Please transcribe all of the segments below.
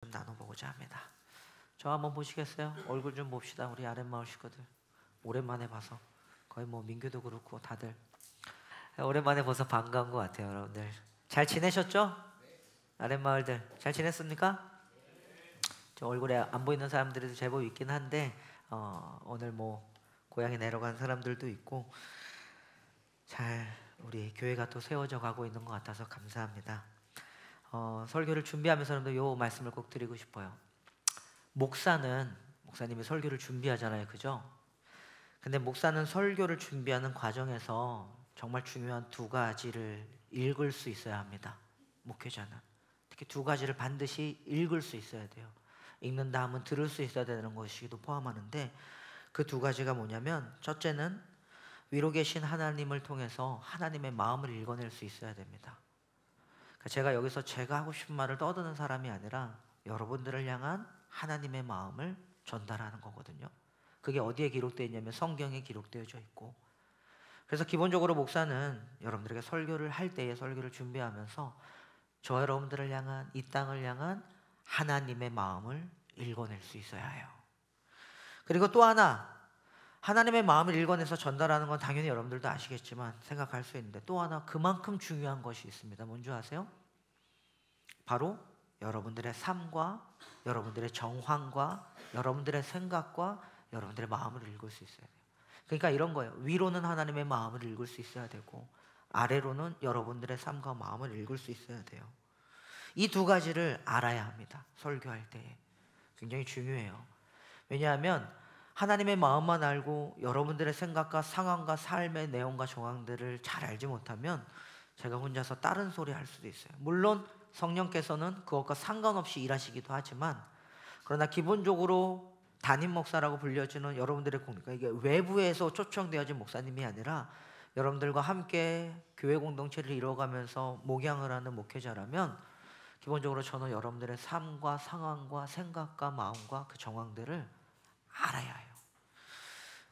좀 나눠보고자 합니다. 저 한번 보시겠어요? 얼굴 좀 봅시다. 우리 아랫마을 식구들 오랜만에 봐서 거의 뭐 민규도 그렇고 다들 오랜만에 봐서 반가운 것 같아요. 여러분들 잘 지내셨죠? 아랫마을들 잘 지냈습니까? 저 얼굴에 안 보이는 사람들도 제법 있긴 한데 오늘 뭐 고향에 내려간 사람들도 있고 잘 우리 교회가 또 세워져 가고 있는 것 같아서 감사합니다. 설교를 준비하면서 여러분들 요 말씀을 꼭 드리고 싶어요. 목사님이 설교를 준비하잖아요, 그죠? 근데 목사는 설교를 준비하는 과정에서 정말 중요한 두 가지를 읽을 수 있어야 합니다. 목회자는 특히 두 가지를 반드시 읽을 수 있어야 돼요. 읽는다 하면 들을 수 있어야 되는 것이기도 포함하는데 그 두 가지가 뭐냐면, 첫째는 위로 계신 하나님을 통해서 하나님의 마음을 읽어낼 수 있어야 됩니다. 그러니까 제가 여기서 제가 하고 싶은 말을 떠드는 사람이 아니라 여러분들을 향한 하나님의 마음을 전달하는 거거든요. 그게 어디에 기록되어 있냐면 성경에 기록되어져 있고, 그래서 기본적으로 목사는 여러분들에게 설교를 할 때에 설교를 준비하면서 저 여러분들을 향한, 이 땅을 향한 하나님의 마음을 읽어낼 수 있어야 해요. 그리고 또 하나, 하나님의 마음을 읽어내서 전달하는 건 당연히 여러분들도 아시겠지만 생각할 수 있는데, 또 하나 그만큼 중요한 것이 있습니다. 뭔지 아세요? 바로 여러분들의 삶과 여러분들의 정황과 여러분들의 생각과 여러분들의 마음을 읽을 수 있어야 돼요. 그러니까 이런 거예요. 위로는 하나님의 마음을 읽을 수 있어야 되고, 아래로는 여러분들의 삶과 마음을 읽을 수 있어야 돼요. 이 두 가지를 알아야 합니다. 설교할 때에 굉장히 중요해요. 왜냐하면 하나님의 마음만 알고 여러분들의 생각과 상황과 삶의 내용과 정황들을 잘 알지 못하면 제가 혼자서 다른 소리 할 수도 있어요. 물론 성령께서는 그것과 상관없이 일하시기도 하지만, 그러나 기본적으로 담임 목사라고 불려지는 여러분들의 공동체, 이게 외부에서 초청되어진 목사님이 아니라 여러분들과 함께 교회 공동체를 이루어가면서 목양을 하는 목회자라면 기본적으로 저는 여러분들의 삶과 상황과 생각과 마음과 그 정황들을 알아야 해요.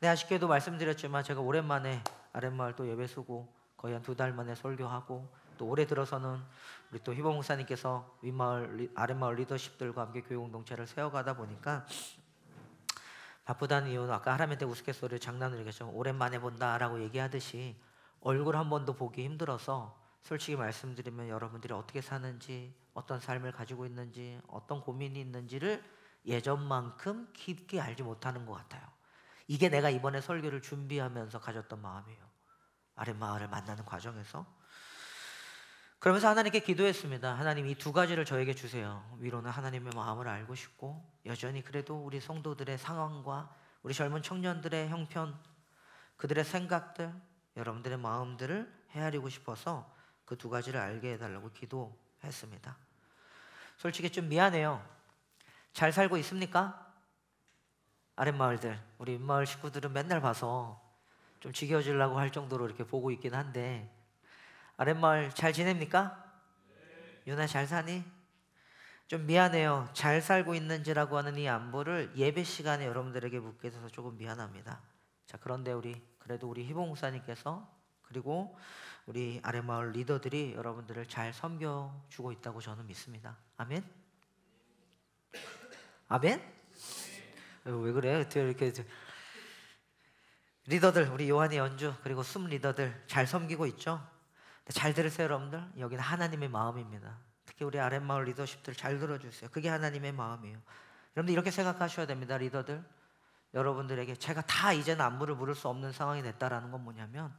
네, 아쉽게도 말씀드렸지만 제가 오랜만에 아랫마을 또 예배 쓰고 거의 한 2달 만에 설교하고, 또 올해 들어서는 우리 또 희범 목사님께서 윗마을, 아랫마을 리더십들과 함께 교회 공동체를 세워가다 보니까 바쁘다는 이유는 아까 하라면 때 우스갯소리를 장난으로 얘기했죠. 오랜만에 본다라고 얘기하듯이 얼굴 한 번도 보기 힘들어서, 솔직히 말씀드리면 여러분들이 어떻게 사는지, 어떤 삶을 가지고 있는지, 어떤 고민이 있는지를 예전만큼 깊게 알지 못하는 것 같아요. 이게 내가 이번에 설교를 준비하면서 가졌던 마음이에요. 아랫마을을 만나는 과정에서. 그러면서 하나님께 기도했습니다. 하나님, 이 두 가지를 저에게 주세요. 위로는 하나님의 마음을 알고 싶고, 여전히 그래도 우리 성도들의 상황과 우리 젊은 청년들의 형편, 그들의 생각들, 여러분들의 마음들을 헤아리고 싶어서 그 두 가지를 알게 해달라고 기도했습니다. 솔직히 좀 미안해요. 잘 살고 있습니까? 아랫마을들, 우리 윗마을 식구들은 맨날 봐서 좀 지겨워지려고 할 정도로 이렇게 보고 있긴 한데, 아랫마을 잘 지냅니까? 유나 잘 사니? 좀 미안해요. 잘 살고 있는지라고 하는 이 안부를 예배 시간에 여러분들에게 묻게 돼서 조금 미안합니다. 자, 그런데 그래도 우리 희봉 목사님께서, 그리고 우리 아랫마을 리더들이 여러분들을 잘 섬겨주고 있다고 저는 믿습니다. 아멘? 아멘? 왜 그래? 이렇게 리더들, 우리 요한이 연주 그리고 숨 리더들 잘 섬기고 있죠? 잘 들으세요, 여러분들. 여기는 하나님의 마음입니다. 특히 우리 아랫마을 리더십들 잘 들어주세요. 그게 하나님의 마음이에요. 여러분들 이렇게 생각하셔야 됩니다. 리더들, 여러분들에게 제가 다 이제는 안부를 물을 수 없는 상황이 됐다라는 건 뭐냐면,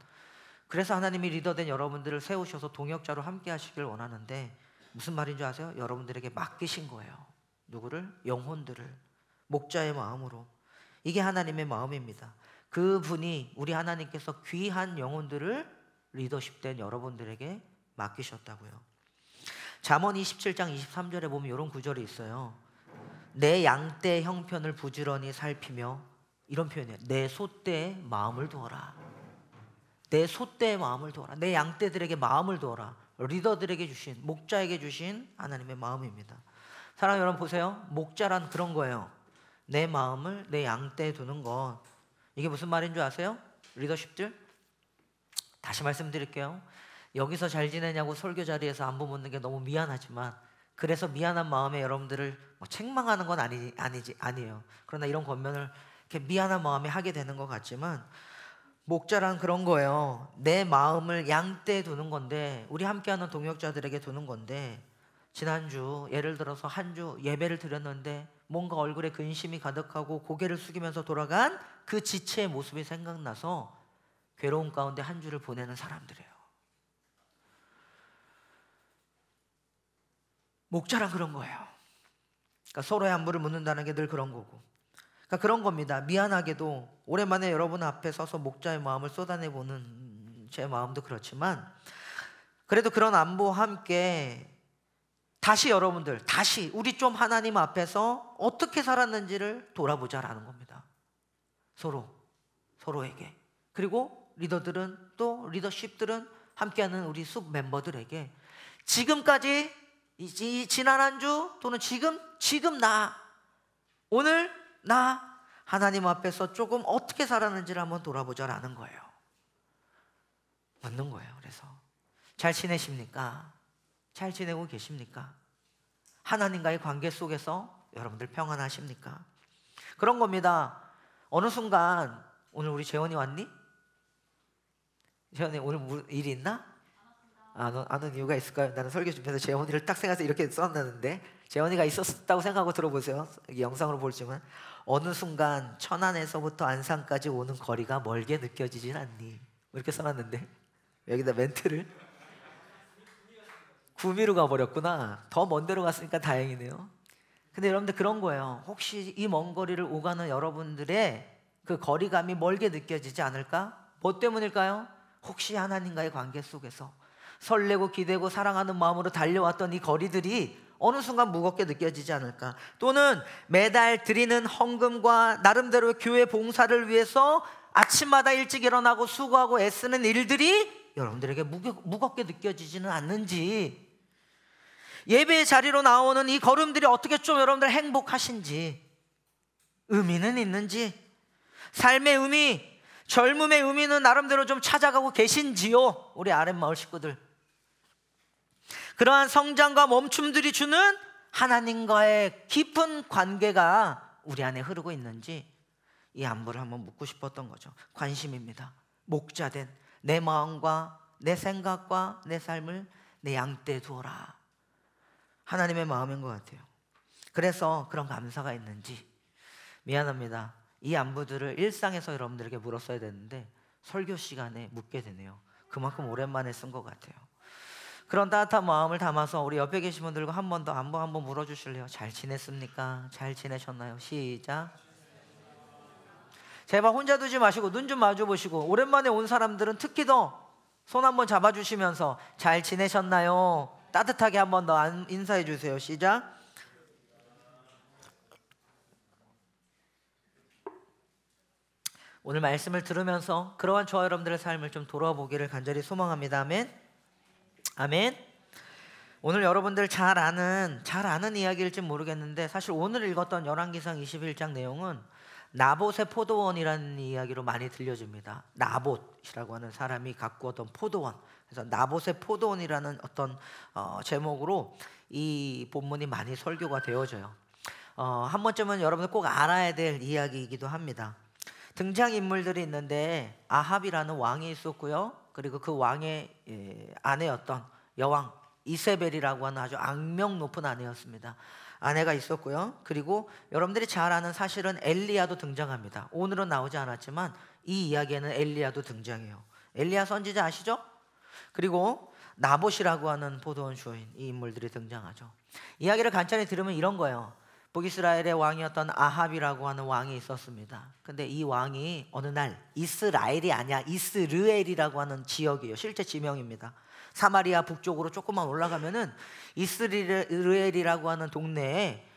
그래서 하나님이 리더된 여러분들을 세우셔서 동역자로 함께 하시길 원하는데, 무슨 말인 줄 아세요? 여러분들에게 맡기신 거예요. 누구를? 영혼들을. 목자의 마음으로. 이게 하나님의 마음입니다. 그분이, 우리 하나님께서 귀한 영혼들을 리더십된 여러분들에게 맡기셨다고요. 잠언 27장 23절에 보면 이런 구절이 있어요. 내 양떼의 형편을 부지런히 살피며, 이런 표현이에요. 내 소떼의 마음을 두어라. 내 소떼의 마음을 두어라. 내 양떼들에게 마음을 두어라. 리더들에게 주신, 목자에게 주신 하나님의 마음입니다. 사랑하는 여러분, 보세요. 목자란 그런 거예요. 내 마음을 내 양떼에 두는 것. 이게 무슨 말인 줄 아세요? 리더십들, 다시 말씀드릴게요. 여기서 잘 지내냐고 설교 자리에서 안부 묻는 게 너무 미안하지만 그래서 미안한 마음에 여러분들을 뭐 책망하는 건 아니에요. 그러나 이런 권면을 이렇게 미안한 마음에 하게 되는 것 같지만, 목자란 그런 거예요. 내 마음을 양떼에 두는 건데, 우리 함께하는 동역자들에게 두는 건데, 지난주 예를 들어서 한 주 예배를 드렸는데 뭔가 얼굴에 근심이 가득하고 고개를 숙이면서 돌아간 그 지체의 모습이 생각나서 괴로운 가운데 한 주를 보내는 사람들이에요. 목자란 그런 거예요. 그러니까 서로의 안부를 묻는다는 게 늘 그런 거고, 그러니까 그런 겁니다. 미안하게도 오랜만에 여러분 앞에 서서 목자의 마음을 쏟아내보는 제 마음도 그렇지만, 그래도 그런 안부와 함께 다시 여러분들, 다시 우리 좀 하나님 앞에서 어떻게 살았는지를 돌아보자라는 겁니다. 서로에게. 그리고 리더들은, 또 리더십들은 함께하는 우리 숲 멤버들에게 지금까지, 이 지난 한 주 또는 지금 나, 오늘 나 하나님 앞에서 조금 어떻게 살았는지를 한번 돌아보자라는 거예요. 묻는 거예요. 그래서 잘 지내십니까? 잘 지내고 계십니까? 하나님과의 관계 속에서 여러분들 평안하십니까? 그런 겁니다. 어느 순간, 오늘 우리 재원이 왔니? 재원이 오늘 일 있나? 안 온 이유가 있을까요? 나는 설교 준비해서 재원이를 딱 생각해서 이렇게 써놨는데, 재원이가 있었다고 생각하고 들어보세요. 이게 영상으로 보지만, 어느 순간 천안에서부터 안산까지 오는 거리가 멀게 느껴지진 않니? 이렇게 써놨는데 여기다 멘트를 구미로 가버렸구나. 더 먼 데로 갔으니까 다행이네요. 근데 여러분들 그런 거예요. 혹시 이 먼 거리를 오가는 여러분들의 그 거리감이 멀게 느껴지지 않을까? 뭐 때문일까요? 혹시 하나님과의 관계 속에서 설레고 기대고 사랑하는 마음으로 달려왔던 이 거리들이 어느 순간 무겁게 느껴지지 않을까? 또는 매달 드리는 헌금과 나름대로 교회 봉사를 위해서 아침마다 일찍 일어나고 수고하고 애쓰는 일들이 여러분들에게 무겁게 느껴지지는 않는지, 예배의 자리로 나오는 이 걸음들이 어떻게 좀 여러분들 행복하신지, 의미는 있는지, 삶의 의미, 젊음의 의미는 나름대로 좀 찾아가고 계신지요? 우리 아랫마을 식구들, 그러한 성장과 멈춤들이 주는 하나님과의 깊은 관계가 우리 안에 흐르고 있는지, 이 안부를 한번 묻고 싶었던 거죠. 관심입니다. 목자된 내 마음과 내 생각과 내 삶을 내 양떼에 두어라, 하나님의 마음인 것 같아요. 그래서 그런 감사가 있는지, 미안합니다. 이 안부들을 일상에서 여러분들에게 물었어야 되는데 설교 시간에 묻게 되네요. 그만큼 오랜만에 쓴 것 같아요. 그런 따뜻한 마음을 담아서 우리 옆에 계신 분들과 한 번 더 안부 한번 물어주실래요? 잘 지냈습니까? 잘 지내셨나요? 시작. 제발 혼자 두지 마시고 눈 좀 마주 보시고, 오랜만에 온 사람들은 특히 더 손 한번 잡아주시면서 잘 지내셨나요? 따뜻하게 한 번 더 인사해 주세요. 시작. 오늘 말씀을 들으면서 그러한 저와 여러분들의 삶을 좀 돌아보기를 간절히 소망합니다. 아멘. 아멘. 오늘 여러분들 잘 아는 이야기일지 모르겠는데, 사실 오늘 읽었던 열왕기상 21장 내용은 나봇의 포도원이라는 이야기로 많이 들려집니다. 나봇이라고 하는 사람이 가꾸었던 포도원. 그래서 나봇의 포도원이라는 어떤 제목으로 이 본문이 많이 설교가 되어져요. 한 번쯤은 여러분들 꼭 알아야 될 이야기이기도 합니다. 등장인물들이 있는데 아합이라는 왕이 있었고요. 그리고 그 왕의 아내였던 여왕 이세벨이라고 하는 아주 악명 높은 아내였습니다. 아내가 있었고요. 그리고 여러분들이 잘 아는 사실은 엘리야도 등장합니다. 오늘은 나오지 않았지만 이 이야기에는 엘리야도 등장해요. 엘리야 선지자 아시죠? 그리고 나봇이라고 하는 포도원 주인, 이 인물들이 등장하죠. 이야기를 간단히 들으면 이런 거예요. 북이스라엘의 왕이었던 아합이라고 하는 왕이 있었습니다. 근데 이 왕이 어느 날, 이스라엘이 아니야 이스르엘이라고 하는 지역이에요. 실제 지명입니다. 사마리아 북쪽으로 조금만 올라가면은 이스르엘이라고 하는 동네에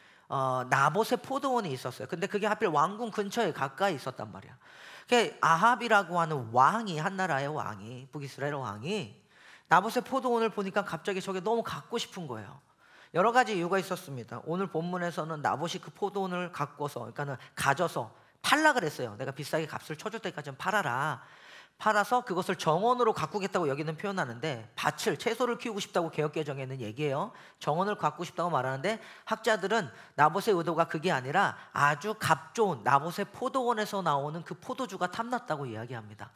나봇의 포도원이 있었어요. 근데 그게 하필 왕궁 근처에 가까이 있었단 말이야. 그러니까 아합이라고 하는 왕이, 한 나라의 왕이, 북이스라엘 왕이 나봇의 포도원을 보니까 갑자기 저게 너무 갖고 싶은 거예요. 여러 가지 이유가 있었습니다. 오늘 본문에서는 나봇이 그 포도원을 가져서 팔라 그랬어요. 내가 비싸게 값을 쳐줄 때까지는 팔아라. 팔아서 그것을 정원으로 가꾸겠다고 여기는 표현하는데, 밭을, 채소를 키우고 싶다고 개역개정에는 얘기해요. 정원을 갖고 싶다고 말하는데, 학자들은 나봇의 의도가 그게 아니라 아주 값 좋은 나봇의 포도원에서 나오는 그 포도주가 탐났다고 이야기합니다.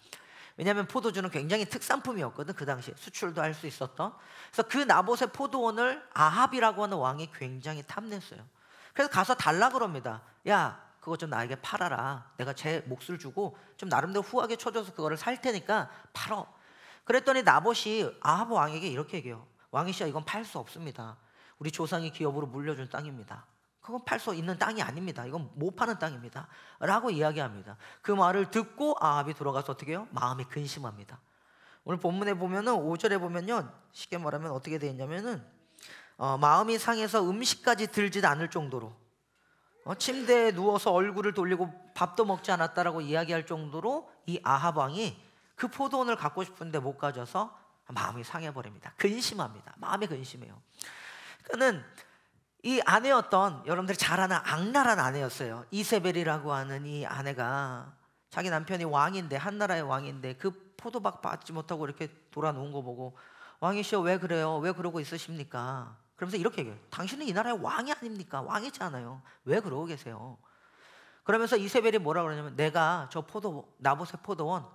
왜냐하면 포도주는 굉장히 특산품이었거든. 그 당시에 수출도 할 수 있었던. 그래서 그 나봇의 포도원을 아합이라고 하는 왕이 굉장히 탐냈어요. 그래서 가서 달라 그럽니다. 야, 그거 좀 나에게 팔아라. 내가 제 몫을 주고 좀 나름대로 후하게 쳐줘서 그거를 살 테니까 팔어. 그랬더니 나봇이 아합 왕에게 이렇게 얘기해요. 왕이시여, 이건 팔 수 없습니다. 우리 조상이 기업으로 물려준 땅입니다. 그건 팔 수 있는 땅이 아닙니다. 이건 못 파는 땅입니다 라고 이야기합니다. 그 말을 듣고 아합이 돌아가서 어떻게 해요? 마음이 근심합니다. 오늘 본문에 보면은 5절에 보면요, 쉽게 말하면 어떻게 되어 있냐면은 마음이 상해서 음식까지 들지 않을 정도로, 침대에 누워서 얼굴을 돌리고 밥도 먹지 않았다라고 이야기할 정도로 이 아합 왕이 그 포도원을 갖고 싶은데 못 가져서 마음이 상해버립니다. 근심합니다. 마음이 근심해요. 그는 이 아내였던, 여러분들이 잘 아는 악랄한 아내였어요. 이세벨이라고 하는 이 아내가 자기 남편이 왕인데, 한 나라의 왕인데 그 포도박 받지 못하고 이렇게 돌아놓은 거 보고, 왕이시여 왜 그래요? 왜 그러고 있으십니까? 그러면서 이렇게 얘기해요. 당신은 이 나라의 왕이 아닙니까? 왕이잖아요. 왜 그러고 계세요? 그러면서 이세벨이 뭐라 그러냐면, 내가 저 나봇의 포도원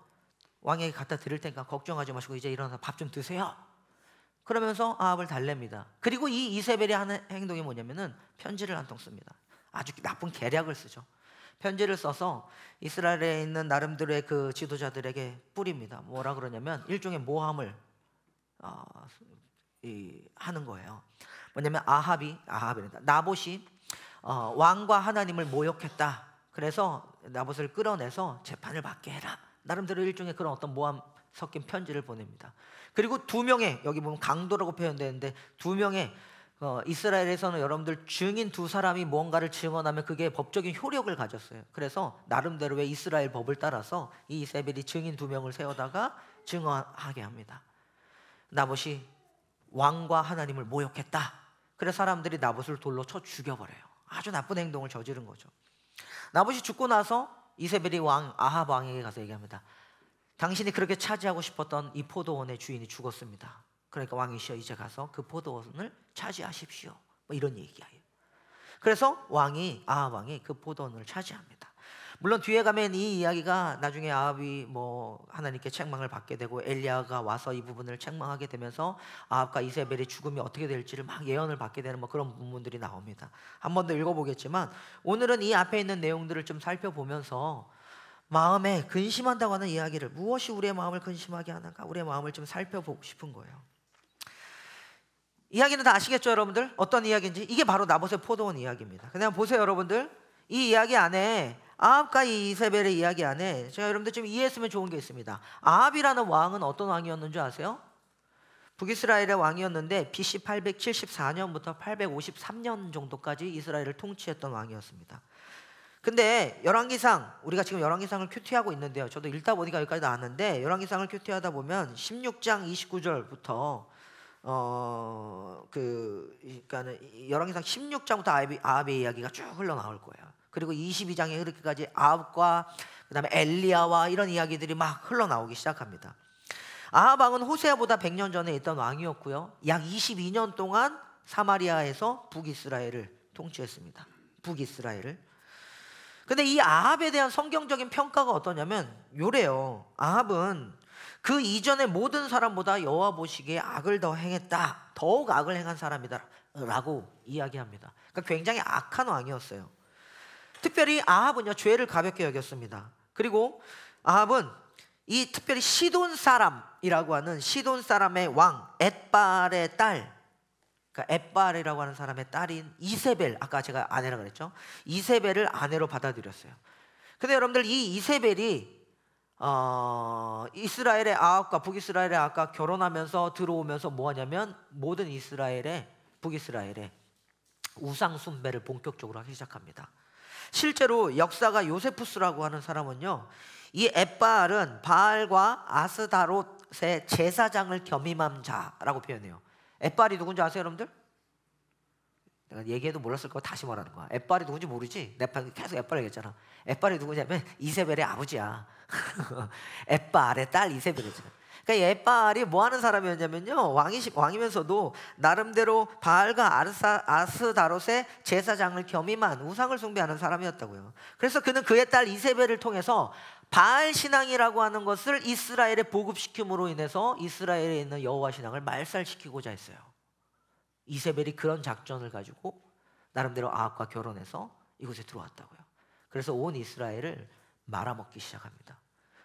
왕에게 갖다 드릴 테니까 걱정하지 마시고 이제 일어나서 밥 좀 드세요. 그러면서 아합을 달랩니다. 그리고 이 이세벨이 하는 행동이 뭐냐면은 편지를 한 통 씁니다. 아주 나쁜 계략을 쓰죠. 편지를 써서 이스라엘에 있는 나름대로의 그 지도자들에게 뿌립니다. 뭐라 그러냐면 일종의 모함을 하는 거예요. 뭐냐면 나봇이 왕과 하나님을 모욕했다. 그래서 나봇을 끌어내서 재판을 받게 해라. 나름대로 일종의 그런 어떤 모함 섞인 편지를 보냅니다. 그리고 두 명의, 여기 보면 강도라고 표현되는데, 두 명의 이스라엘에서는 여러분들 증인 두 사람이 무언가를 증언하면 그게 법적인 효력을 가졌어요. 그래서 나름대로의 이스라엘 법을 따라서 이 이세벨이 증인 두 명을 세우다가 증언하게 합니다. 나봇이 왕과 하나님을 모욕했다. 그래서 사람들이 나봇을 돌로 쳐 죽여버려요. 아주 나쁜 행동을 저지른 거죠. 나봇이 죽고 나서 이세벨이 아합 왕에게 가서 얘기합니다. 당신이 그렇게 차지하고 싶었던 이 포도원의 주인이 죽었습니다. 그러니까 왕이시여, 이제 가서 그 포도원을 차지하십시오. 뭐 이런 얘기예요. 그래서 아합 왕이 그 포도원을 차지합니다. 물론 뒤에 가면 이 이야기가 나중에 아합이 하나님께 책망을 받게 되고 엘리야가 와서 이 부분을 책망하게 되면서 아합과 이세벨의 죽음이 어떻게 될지를 막 예언을 받게 되는 그런 부분들이 나옵니다. 한 번 더 읽어보겠지만, 오늘은 이 앞에 있는 내용들을 좀 살펴보면서 마음에 근심한다고 하는 이야기를, 무엇이 우리의 마음을 근심하게 하는가, 우리의 마음을 좀 살펴보고 싶은 거예요. 이야기는 다 아시겠죠, 여러분들? 어떤 이야기인지. 이게 바로 나봇의 포도원 이야기입니다. 그냥 보세요, 여러분들. 이 이야기 안에, 아합과 이 이세벨의 이야기 안에 제가 여러분들 좀 이해했으면 좋은 게 있습니다. 아합이라는 왕은 어떤 왕이었는 줄 아세요? 북이스라엘의 왕이었는데 BC 874년부터 853년 정도까지 이스라엘을 통치했던 왕이었습니다. 근데 열왕기상, 우리가 지금 열왕기상을 큐티하고 있는데요, 저도 읽다 보니까 여기까지 나왔는데, 열왕기상을 큐티하다 보면 16장 29절부터 그러니까는 열왕기상 16장부터 아합의 이야기가 쭉 흘러나올 거예요. 그리고 22장에 이렇게까지 아합과 그다음에 엘리야와 이런 이야기들이 막 흘러나오기 시작합니다. 아합 왕은 호세아보다 100년 전에 있던 왕이었고요, 약 22년 동안 사마리아에서 북이스라엘을 통치했습니다. 북이스라엘을. 근데 이 아합에 대한 성경적인 평가가 어떠냐면 요래요. 아합은 그 이전의 모든 사람보다 여호와 보시기에 악을 더 행했다, 더욱 악을 행한 사람이다 라고 이야기합니다. 그러니까 굉장히 악한 왕이었어요. 특별히 아합은요, 죄를 가볍게 여겼습니다. 그리고 아합은 이 특별히 시돈 사람이라고 하는 시돈 사람의 왕 엣발의 딸, 그러니까 엣발이라고 하는 사람의 딸인 이세벨, 아까 제가 아내라 그랬죠, 이세벨을 아내로 받아들였어요. 근데 여러분들, 이 이세벨이 이스라엘의 아합과 북이스라엘의 아합과 결혼하면서 들어오면서 뭐하냐면 모든 북이스라엘의 우상 숭배를 본격적으로 하기 시작합니다. 실제로 역사가 요세푸스라고 하는 사람은요, 이 엣발은 바알과 아스다롯의 제사장을 겸임한 자라고 표현해요. 엣발이 누군지 아세요, 여러분들? 내가 얘기해도 몰랐을 거고 다시 말하는 거야. 엣발이 누군지 모르지? 내가 계속 엣발 얘기했잖아. 엣발이 누구냐면 이세벨의 아버지야. 엣발의 딸 이세벨이잖아. 그러니까 엣발이 뭐 하는 사람이었냐면요, 왕이면서도 나름대로 바알과 아스다롯의 제사장을 겸임한 우상을 숭배하는 사람이었다고요. 그래서 그는 그의 딸 이세벨을 통해서 바알 신앙이라고 하는 것을 이스라엘에 보급시킴으로 인해서 이스라엘에 있는 여호와 신앙을 말살시키고자 했어요. 이세벨이 그런 작전을 가지고 나름대로 아합과 결혼해서 이곳에 들어왔다고요. 그래서 온 이스라엘을 말아먹기 시작합니다.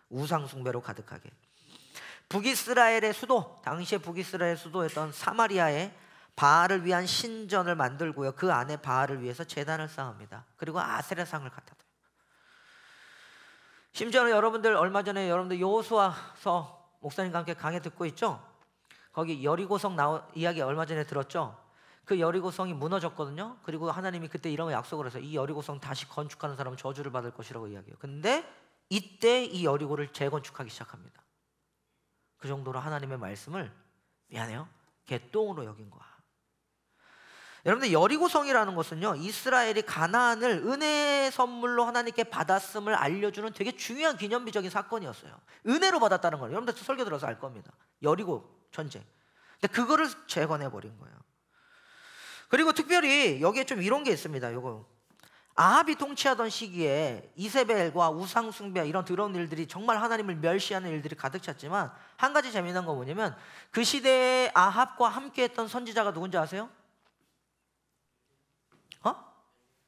우상 숭배로 가득하게. 북이스라엘의 수도, 당시에 북이스라엘 수도였던 사마리아에 바알을 위한 신전을 만들고요, 그 안에 바알을 위해서 제단을 쌓습니다. 그리고 아세라상을 갖다 둬요. 심지어는 여러분들 얼마 전에 여러분들 여호수아서 목사님과 함께 강의 듣고 있죠? 거기 여리고성 이야기 얼마 전에 들었죠? 그 여리고성이 무너졌거든요. 그리고 하나님이 그때 이런 약속을 해서 이 여리고성 다시 건축하는 사람은 저주를 받을 것이라고 이야기해요. 근데 이때 이 여리고를 재건축하기 시작합니다. 그 정도로 하나님의 말씀을, 미안해요, 개똥으로 여긴 거야. 여러분들, 여리고성이라는 것은요, 이스라엘이 가나안을 은혜의 선물로 하나님께 받았음을 알려주는 되게 중요한 기념비적인 사건이었어요. 은혜로 받았다는 거예요. 여러분들 설교 들어서 알 겁니다. 여리고 전쟁. 근데 그거를 재건해버린 거예요. 그리고 특별히 여기에 좀 이런 게 있습니다. 요거 아합이 통치하던 시기에 이세벨과 우상 숭배, 이런 더러운 일들이, 정말 하나님을 멸시하는 일들이 가득 찼지만, 한 가지 재미난 거 뭐냐면 그 시대에 아합과 함께했던 선지자가 누군지 아세요?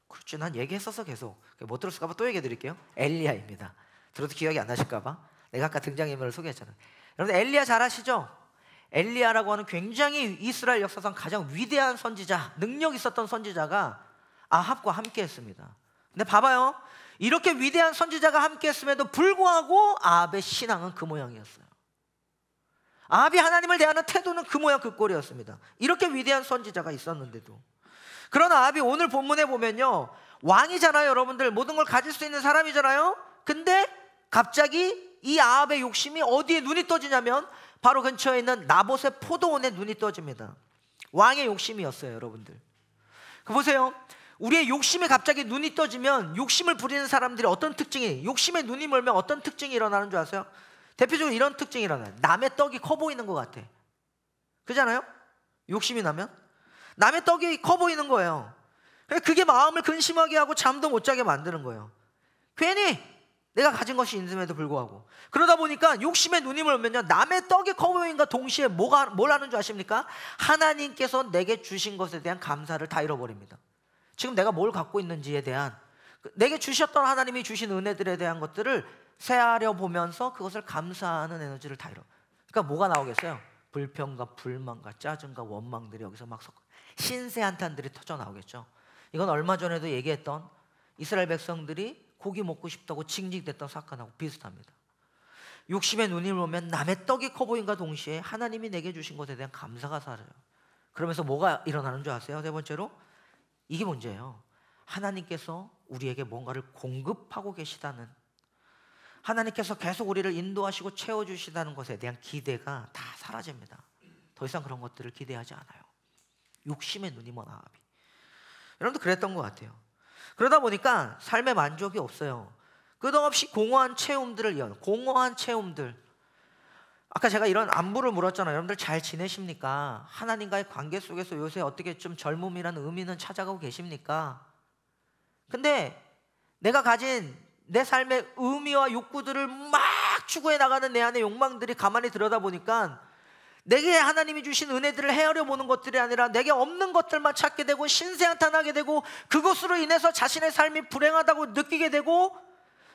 그렇지, 난 얘기했어서 계속 못 들었을까 봐 또 얘기해 드릴게요. 엘리야입니다. 들어도 기억이 안 나실까 봐. 내가 아까 등장인물을 소개했잖아요. 여러분, 엘리야 잘 아시죠? 엘리야라고 하는 굉장히 이스라엘 역사상 가장 위대한 선지자, 능력 있었던 선지자가 아합과 함께 했습니다. 근데 봐봐요, 이렇게 위대한 선지자가 함께 했음에도 불구하고 아합의 신앙은 그 모양이었어요. 아합이 하나님을 대하는 태도는 그 모양 그 꼴이었습니다. 이렇게 위대한 선지자가 있었는데도. 그러나 아합이 오늘 본문에 보면요, 왕이잖아요. 여러분들, 모든 걸 가질 수 있는 사람이잖아요. 근데 갑자기 이 아합의 욕심이 어디에 눈이 떠지냐면 바로 근처에 있는 나봇의 포도원에 눈이 떠집니다. 왕의 욕심이었어요. 여러분들, 그 보세요. 우리의 욕심에 갑자기 눈이 떠지면, 욕심을 부리는 사람들이 어떤 특징이, 욕심에 눈이 멀면 어떤 특징이 일어나는 줄 아세요? 대표적으로 이런 특징이 일어나요. 남의 떡이 커 보이는 것 같아. 그렇잖아요? 욕심이 나면 남의 떡이 커 보이는 거예요. 그게 마음을 근심하게 하고 잠도 못 자게 만드는 거예요. 괜히 내가 가진 것이 있음에도 불구하고. 그러다 보니까 욕심에 눈이 멀면요, 남의 떡이 커 보인과 동시에 뭘 하는 줄 아십니까? 하나님께서 내게 주신 것에 대한 감사를 다 잃어버립니다. 지금 내가 뭘 갖고 있는지에 대한, 내게 주셨던 하나님이 주신 은혜들에 대한 것들을 새하려 보면서 그것을 감사하는 에너지를 다 잃어. 그러니까 뭐가 나오겠어요? 불평과 불만과 짜증과 원망들이 여기서 막 섞어 신세 한탄들이 터져 나오겠죠. 이건 얼마 전에도 얘기했던 이스라엘 백성들이 고기 먹고 싶다고 징징댔던 사건하고 비슷합니다. 욕심에 눈이 멀면 남의 떡이 커 보인과 동시에 하나님이 내게 주신 것에 대한 감사가 사라져요. 그러면서 뭐가 일어나는 줄 아세요? 세 번째로, 이게 문제예요. 하나님께서 우리에게 뭔가를 공급하고 계시다는, 하나님께서 계속 우리를 인도하시고 채워주시다는 것에 대한 기대가 다 사라집니다. 더 이상 그런 것들을 기대하지 않아요. 욕심에 눈이 먼 아합이. 여러분도 그랬던 것 같아요. 그러다 보니까 삶의 만족이 없어요. 끝없이 공허한 체험들을 공허한 체험들. 아까 제가 이런 안부를 물었잖아요. 여러분들 잘 지내십니까? 하나님과의 관계 속에서 요새 어떻게 좀 젊음이라는 의미는 찾아가고 계십니까? 근데 내가 가진 내 삶의 의미와 욕구들을 막 추구해 나가는 내 안의 욕망들이 가만히 들여다보니까 내게 하나님이 주신 은혜들을 헤아려 보는 것들이 아니라 내게 없는 것들만 찾게 되고 신세한탄하게 되고, 그것으로 인해서 자신의 삶이 불행하다고 느끼게 되고,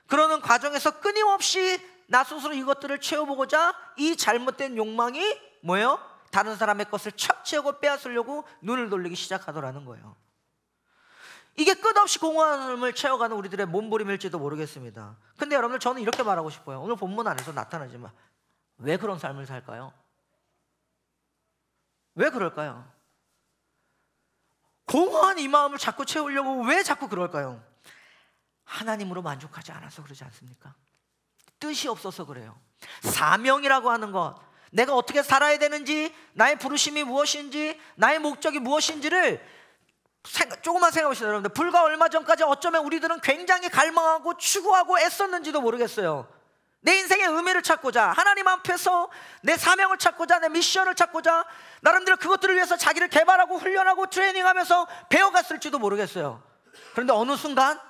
그러는 과정에서 끊임없이 나 스스로 이것들을 채워보고자 이 잘못된 욕망이 뭐예요? 다른 사람의 것을 착취하고 빼앗으려고 눈을 돌리기 시작하더라는 거예요. 이게 끝없이 공허함을 채워가는 우리들의 몸부림일지도 모르겠습니다. 근데 여러분들, 저는 이렇게 말하고 싶어요. 오늘 본문 안에서 나타나지만 왜 그런 삶을 살까요? 왜 그럴까요? 공허한 이 마음을 자꾸 채우려고 왜 자꾸 그럴까요? 하나님으로 만족하지 않아서 그러지 않습니까? 뜻이 없어서 그래요. 사명이라고 하는 것, 내가 어떻게 살아야 되는지, 나의 부르심이 무엇인지, 나의 목적이 무엇인지를 조금만 생각해보시죠 여러분들. 불과 얼마 전까지 어쩌면 우리들은 굉장히 갈망하고 추구하고 애썼는지도 모르겠어요. 내 인생의 의미를 찾고자, 하나님 앞에서 내 사명을 찾고자, 내 미션을 찾고자 나름대로 그것들을 위해서 자기를 개발하고 훈련하고 트레이닝하면서 배워갔을지도 모르겠어요. 그런데 어느 순간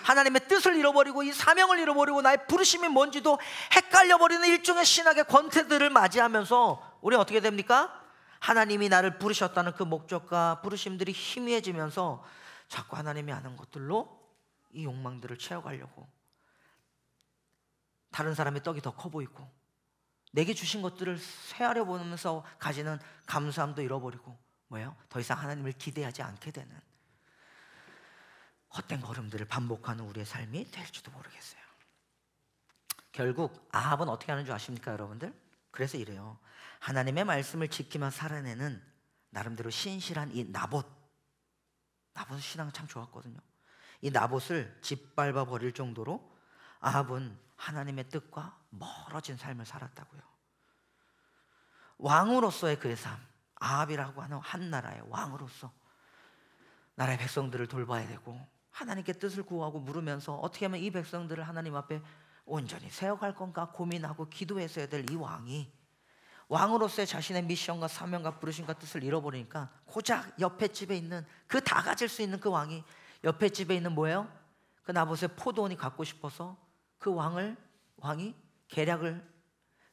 하나님의 뜻을 잃어버리고 이 사명을 잃어버리고 나의 부르심이 뭔지도 헷갈려버리는 일종의 신학의 권태들을 맞이하면서 우리는 어떻게 됩니까? 하나님이 나를 부르셨다는 그 목적과 부르심들이 희미해지면서 자꾸 하나님이 아는 것들로 이 욕망들을 채워가려고, 다른 사람의 떡이 더 커 보이고 내게 주신 것들을 헤아려 보면서 가지는 감사함도 잃어버리고 뭐예요? 더 이상 하나님을 기대하지 않게 되는 헛된 걸음들을 반복하는 우리의 삶이 될지도 모르겠어요. 결국 아합은 어떻게 하는 줄 아십니까 여러분들? 그래서 이래요. 하나님의 말씀을 지키며 살아내는 나름대로 신실한 이 나봇 신앙은 참 좋았거든요. 이 나봇을 짓밟아 버릴 정도로 아합은 하나님의 뜻과 멀어진 삶을 살았다고요. 왕으로서의 그의 삶, 아합이라고 하는 한 나라의 왕으로서 나라의 백성들을 돌봐야 되고 하나님께 뜻을 구하고 물으면서 어떻게 하면 이 백성들을 하나님 앞에 온전히 세워갈 건가 고민하고 기도했어야 될 이 왕이 왕으로서의 자신의 미션과 사명과 부르심과 뜻을 잃어버리니까 고작 옆에 집에 있는 그 다 가질 수 있는 그 왕이 옆에 집에 있는 뭐예요? 그 나봇의 포도원이 갖고 싶어서 그 왕이 계략을,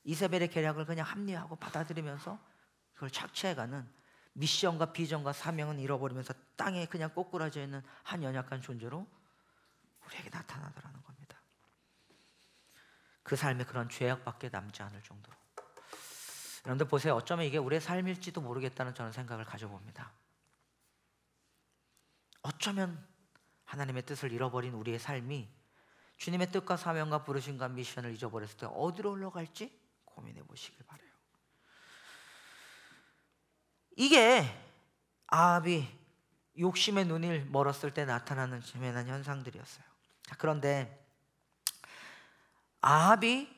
이세벨의 계략을 그냥 합리화하고 받아들이면서 그걸 착취해가는 미션과 비전과 사명은 잃어버리면서 땅에 그냥 꼬꾸라져 있는 한 연약한 존재로 우리에게 나타나더라는 겁니다. 그 삶에 그런 죄악밖에 남지 않을 정도로. 여러분들 보세요. 어쩌면 이게 우리의 삶일지도 모르겠다는 저는 생각을 가져봅니다. 어쩌면 하나님의 뜻을 잃어버린 우리의 삶이 주님의 뜻과 사명과 부르심과 미션을 잊어버렸을 때 어디로 흘러갈지 고민해 보시길 바라요. 이게 아합이 욕심의 눈이 멀었을 때 나타나는 재미난 현상들이었어요. 그런데 아합이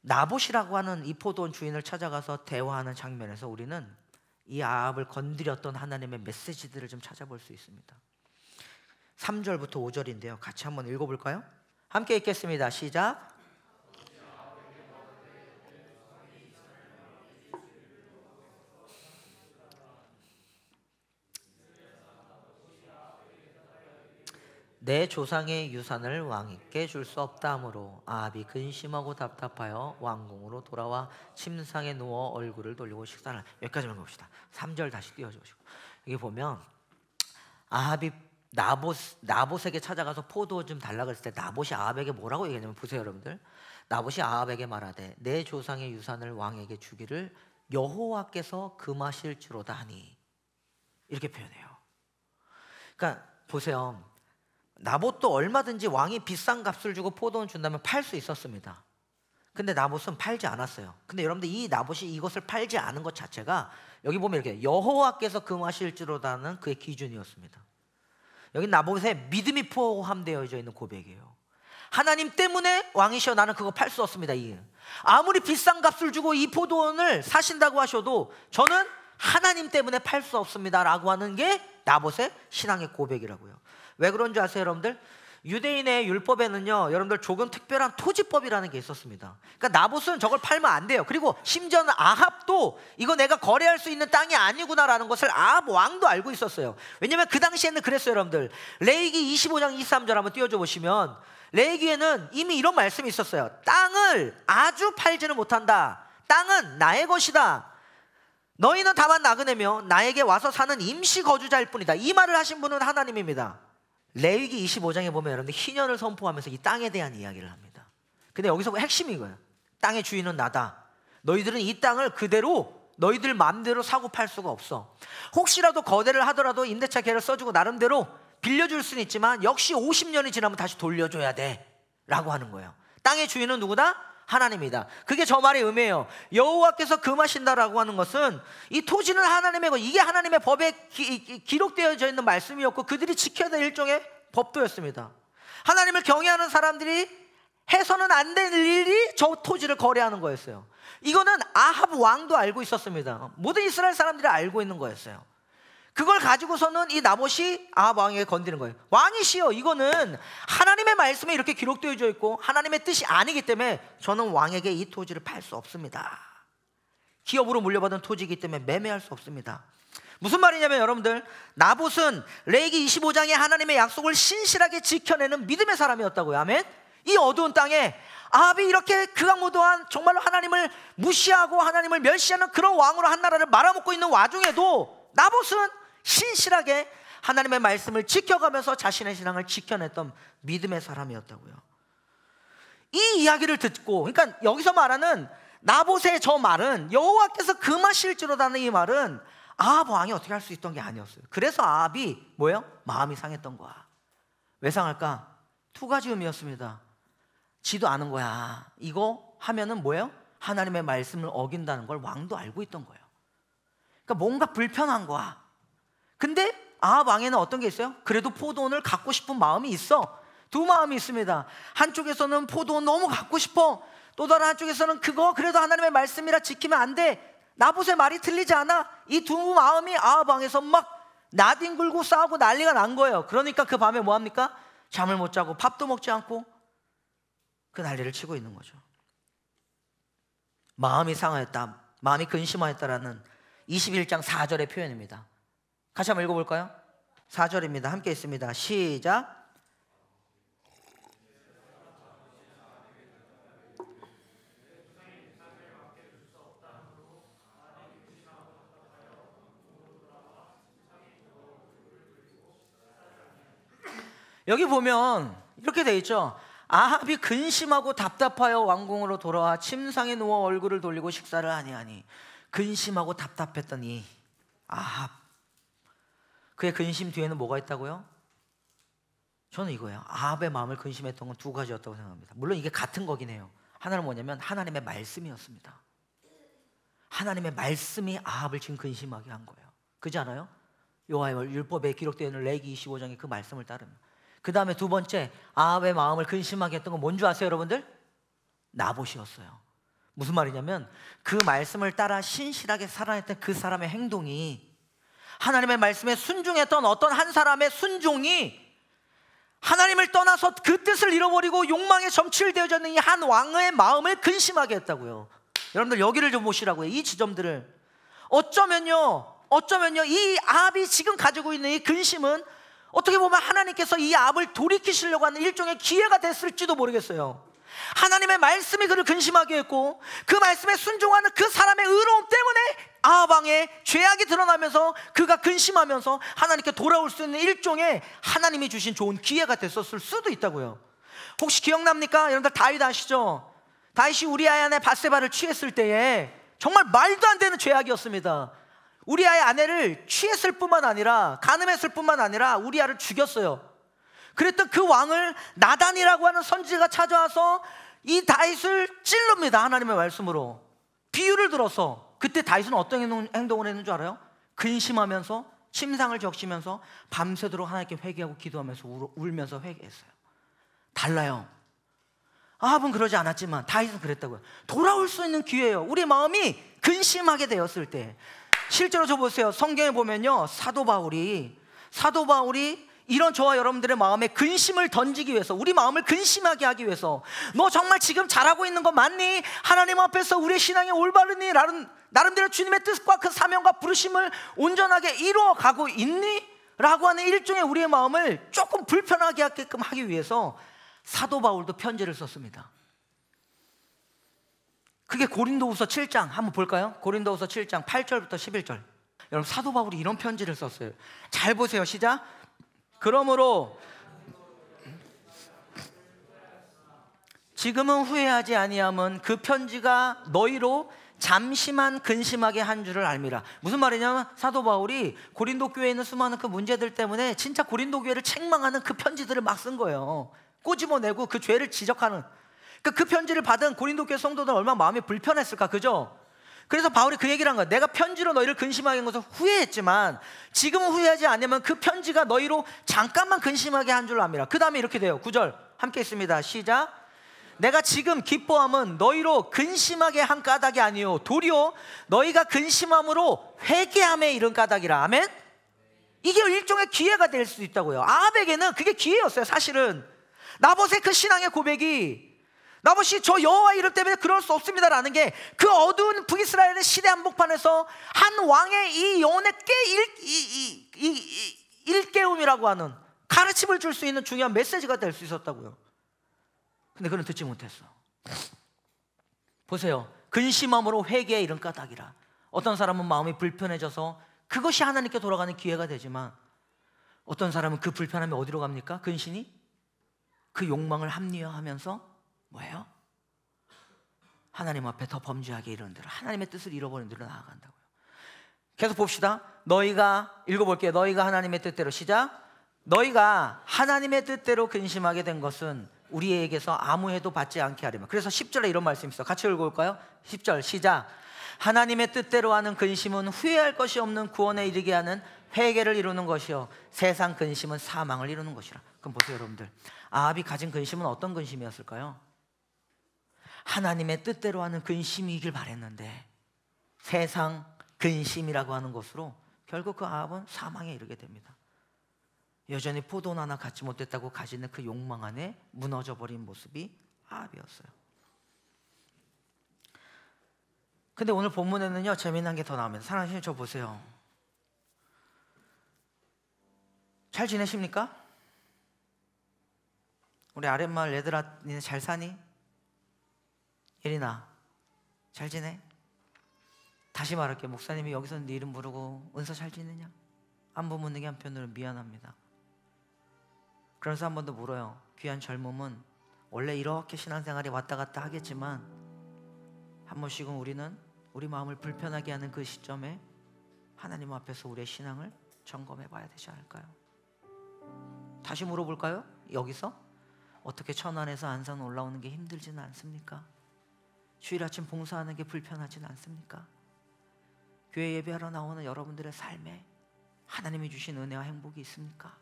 나봇이라고 하는 이 포도원 주인을 찾아가서 대화하는 장면에서 우리는 이 아합을 건드렸던 하나님의 메시지들을 좀 찾아볼 수 있습니다. 3절부터 5절인데요. 같이 한번 읽어볼까요? 함께 읽겠습니다. 시작. 내 조상의 유산을 왕에게 줄 수 없다 하므로 아합이 근심하고 답답하여 왕궁으로 돌아와 침상에 누워 얼굴을 돌리고 식사를. 여기까지만 봅시다. 3절 다시 띄워주시고, 여기 보면 아합이 나봇에게 찾아가서 포도 좀 달라 그랬을 때 나봇이 아합에게 뭐라고 얘기하냐면, 보세요 여러분들. 나봇이 아합에게 말하되 내 조상의 유산을 왕에게 주기를 여호와께서 금하실지로다 하니, 이렇게 표현해요. 그러니까 보세요. 나봇도 얼마든지 왕이 비싼 값을 주고 포도원 준다면 팔 수 있었습니다. 근데 나봇은 팔지 않았어요. 근데 여러분들 이 나봇이 이것을 팔지 않은 것 자체가 여기 보면 이렇게 여호와께서 금하실지로다는 그의 기준이었습니다. 여기 나봇의 믿음이 포함되어 있는 고백이에요. 하나님 때문에 왕이시여 나는 그거 팔 수 없습니다. 아무리 비싼 값을 주고 이 포도원을 사신다고 하셔도 저는 하나님 때문에 팔 수 없습니다 라고 하는 게 나봇의 신앙의 고백이라고요. 왜 그런지 아세요 여러분들? 유대인의 율법에는요 여러분들 조금 특별한 토지법이라는 게 있었습니다. 그러니까 나봇은 저걸 팔면 안 돼요. 그리고 심지어는 아합도 이거 내가 거래할 수 있는 땅이 아니구나라는 것을 아합 왕도 알고 있었어요. 왜냐면 그 당시에는 그랬어요 여러분들. 레위기 25장 23절 한번 띄워줘 보시면 레위기에는 이미 이런 말씀이 있었어요. 땅을 아주 팔지는 못한다. 땅은 나의 것이다. 너희는 다만 나그네며 나에게 와서 사는 임시 거주자일 뿐이다. 이 말을 하신 분은 하나님입니다. 레위기 25장에 보면 여러분들 희년을 선포하면서 이 땅에 대한 이야기를 합니다. 근데 여기서 핵심이 이거예요. 땅의 주인은 나다. 너희들은 이 땅을 그대로 너희들 마음대로 사고 팔 수가 없어. 혹시라도 거래를 하더라도 임대차 계약을 써주고 나름대로 빌려줄 수는 있지만 역시 50년이 지나면 다시 돌려줘야 돼 라고 하는 거예요. 땅의 주인은 누구다? 하나님이다. 그게 저 말의 의미예요. 여호와께서 금하신다라고 하는 것은 이 토지는 하나님의 것, 이게 하나님의 법에 기록되어져 있는 말씀이었고 그들이 지켜야 될 일종의 법도였습니다. 하나님을 경외하는 사람들이 해서는 안 될 일이 저 토지를 거래하는 거였어요. 이거는 아합 왕도 알고 있었습니다. 모든 이스라엘 사람들이 알고 있는 거였어요. 그걸 가지고서는 이 나봇이 아합 왕에게 건드는 거예요. 왕이시여, 이거는 하나님의 말씀에 이렇게 기록되어져 있고 하나님의 뜻이 아니기 때문에 저는 왕에게 이 토지를 팔 수 없습니다. 기업으로 물려받은 토지이기 때문에 매매할 수 없습니다. 무슨 말이냐면 여러분들, 나봇은 레위기 25장에 하나님의 약속을 신실하게 지켜내는 믿음의 사람이었다고요. 아멘. 이 어두운 땅에 아합이 이렇게 극악무도한 정말로 하나님을 무시하고 하나님을 멸시하는 그런 왕으로 한 나라를 말아먹고 있는 와중에도 나봇은 신실하게 하나님의 말씀을 지켜가면서 자신의 신앙을 지켜냈던 믿음의 사람이었다고요. 이 이야기를 듣고, 그러니까 여기서 말하는 나봇의 저 말은 여호와께서 금하실지로다는 이 말은 아합 왕이 어떻게 할 수 있던 게 아니었어요. 그래서 아합이 뭐예요? 마음이 상했던 거야. 왜 상할까? 두 가지 의미였습니다. 지도 아는 거야. 이거 하면은 뭐예요? 하나님의 말씀을 어긴다는 걸 왕도 알고 있던 거예요. 그러니까 뭔가 불편한 거야. 근데 아합 왕에는 어떤 게 있어요? 그래도 포도원을 갖고 싶은 마음이 있어. 두 마음이 있습니다. 한쪽에서는 포도원 너무 갖고 싶어. 또 다른 한쪽에서는 그거 그래도 하나님의 말씀이라 지키면 안 돼. 나봇의 말이 틀리지 않아. 이 두 마음이 아합 왕에서 막 나뒹굴고 싸우고 난리가 난 거예요. 그러니까 그 밤에 뭐 합니까? 잠을 못 자고 밥도 먹지 않고 그 난리를 치고 있는 거죠. 마음이 상하였다, 마음이 근심하였다라는 21장 4절의 표현입니다. 같이 한번 읽어볼까요? 4절입니다. 함께 있습니다. 시작. 여기 보면 이렇게 돼 있죠. 아합이 근심하고 답답하여 왕궁으로 돌아와 침상에 누워 얼굴을 돌리고 식사를 아니하니. 근심하고 답답했던 이 아합, 그의 근심 뒤에는 뭐가 있다고요? 저는 이거예요. 아합의 마음을 근심했던 건 두 가지였다고 생각합니다. 물론 이게 같은 거긴 해요. 하나는 뭐냐면 하나님의 말씀이었습니다. 하나님의 말씀이 아합을 지금 근심하게 한 거예요. 그렇지 않아요? 여호와의 율법에 기록되어 있는 레위기 25장의 그 말씀을 따르면. 그 다음에 두 번째, 아합의 마음을 근심하게 했던 건 뭔지 아세요 여러분들? 나봇이었어요. 무슨 말이냐면 그 말씀을 따라 신실하게 살아냈던 그 사람의 행동이, 하나님의 말씀에 순종했던 어떤 한 사람의 순종이 하나님을 떠나서 그 뜻을 잃어버리고 욕망에 점치되어져 있는 이 한 왕의 마음을 근심하게 했다고요. 여러분들 여기를 좀 보시라고요. 이 지점들을. 어쩌면요 이 아합이 지금 가지고 있는 이 근심은 어떻게 보면 하나님께서 이 아합을 돌이키시려고 하는 일종의 기회가 됐을지도 모르겠어요. 하나님의 말씀이 그를 근심하게 했고 그 말씀에 순종하는 그 사람의 의로움 때문에 아합 왕의 죄악이 드러나면서 그가 근심하면서 하나님께 돌아올 수 있는 일종의 하나님이 주신 좋은 기회가 됐었을 수도 있다고요. 혹시 기억납니까? 여러분들 다윗 아시죠? 다윗이 우리아의 아내 밧세바를 취했을 때에 정말 말도 안 되는 죄악이었습니다. 우리아의 아내를 취했을 뿐만 아니라 간음했을 뿐만 아니라 우리아를 죽였어요. 그랬던 그 왕을 나단이라고 하는 선지자가 찾아와서 이 다윗을 찔릅니다. 하나님의 말씀으로 비유를 들어서. 그때 다윗은 어떤 행동을 했는 줄 알아요? 근심하면서 침상을 적시면서 밤새도록 하나님께 회개하고 기도하면서 울면서 회개했어요. 달라요. 아합은 그러지 않았지만 다윗은 그랬다고요. 돌아올 수 있는 기회예요. 우리 마음이 근심하게 되었을 때. 실제로 저 보세요. 성경에 보면요, 사도 바울이 이런 저와 여러분들의 마음에 근심을 던지기 위해서, 우리 마음을 근심하게 하기 위해서, 너 정말 지금 잘하고 있는 거 맞니? 하나님 앞에서 우리의 신앙이 올바르니? 나름대로 주님의 뜻과 그 사명과 부르심을 온전하게 이루어가고 있니? 라고 하는 일종의 우리의 마음을 조금 불편하게 하게끔 하기 위해서 사도 바울도 편지를 썼습니다. 그게 고린도후서 7장 한번 볼까요? 고린도후서 7장 8절부터 11절. 여러분, 사도 바울이 이런 편지를 썼어요. 잘 보세요. 시작. 그러므로 지금은 후회하지 아니함은 그 편지가 너희로 잠시만 근심하게 한 줄을 알미라. 무슨 말이냐면 사도 바울이 고린도 교회에 있는 수많은 그 문제들 때문에 진짜 고린도 교회를 책망하는 그 편지들을 막 쓴 거예요. 꼬집어내고 그 죄를 지적하는. 그 편지를 받은 고린도 교회 성도들은 얼마나 마음이 불편했을까, 그죠? 그래서 바울이 그 얘기를 한 거야. 내가 편지로 너희를 근심하게 한 것을 후회했지만 지금은 후회하지 않으면 그 편지가 너희로 잠깐만 근심하게 한 줄로 압니다. 그 다음에 이렇게 돼요. 9절 함께 있습니다. 시작. 내가 지금 기뻐함은 너희로 근심하게 한 까닭이 아니요 도리어 너희가 근심함으로 회개함에 이른 까닭이라. 아멘. 이게 일종의 기회가 될 수 있다고요. 아합에게는 그게 기회였어요. 사실은 나봇의 그 신앙의 고백이, 나봇이 저 여호와 이름 때문에 그럴 수 없습니다라는 게 그 어두운 북이스라엘의 시대 한복판에서 한 왕의 이 영혼의 일깨움이라고 하는 가르침을 줄 수 있는 중요한 메시지가 될 수 있었다고요. 근데 그는 듣지 못했어. 보세요. 근심함으로 회개에 이른 까닭이라. 어떤 사람은 마음이 불편해져서 그것이 하나님께 돌아가는 기회가 되지만, 어떤 사람은 그 불편함이 어디로 갑니까? 근심이 그 욕망을 합리화하면서 뭐예요? 하나님 앞에 더 범죄하게 이르는 대로, 하나님의 뜻을 잃어버리는 대로 나아간다고요. 계속 봅시다. 너희가, 읽어볼게요. 너희가 하나님의 뜻대로, 시작. 너희가 하나님의 뜻대로 근심하게 된 것은 우리에게서 아무 해도 받지 않게 하려면. 그래서 10절에 이런 말씀이 있어요. 같이 읽어볼까요? 10절 시작. 하나님의 뜻대로 하는 근심은 후회할 것이 없는 구원에 이르게 하는 회개를 이루는 것이요 세상 근심은 사망을 이루는 것이라. 그럼 보세요 여러분들, 아합이 가진 근심은 어떤 근심이었을까요? 하나님의 뜻대로 하는 근심이길 바랬는데 세상 근심이라고 하는 것으로 결국 그 아합은 사망에 이르게 됩니다. 여전히 포도원 하나 갖지 못했다고 가지는 그 욕망 안에 무너져버린 모습이 아합이었어요. 근데 오늘 본문에는요 재미난 게 더 나옵니다. 사랑하는 주님, 저 보세요. 잘 지내십니까? 우리 아랫마을 얘들아, 니네 잘 사니? 예린아 잘 지내? 다시 말할게요. 목사님이 여기서 네 이름 부르고 은서 잘 지내냐? 안부 묻는 게 한편으로는 미안합니다. 그래서 한 번 더 물어요. 귀한 젊음은 원래 이렇게 신앙생활이 왔다 갔다 하겠지만 한 번씩은 우리는 우리 마음을 불편하게 하는 그 시점에 하나님 앞에서 우리의 신앙을 점검해 봐야 되지 않을까요? 다시 물어볼까요? 여기서 어떻게 천안에서 안산 올라오는 게 힘들지는 않습니까? 주일 아침 봉사하는 게 불편하지는 않습니까? 교회 예배하러 나오는 여러분들의 삶에 하나님이 주신 은혜와 행복이 있습니까?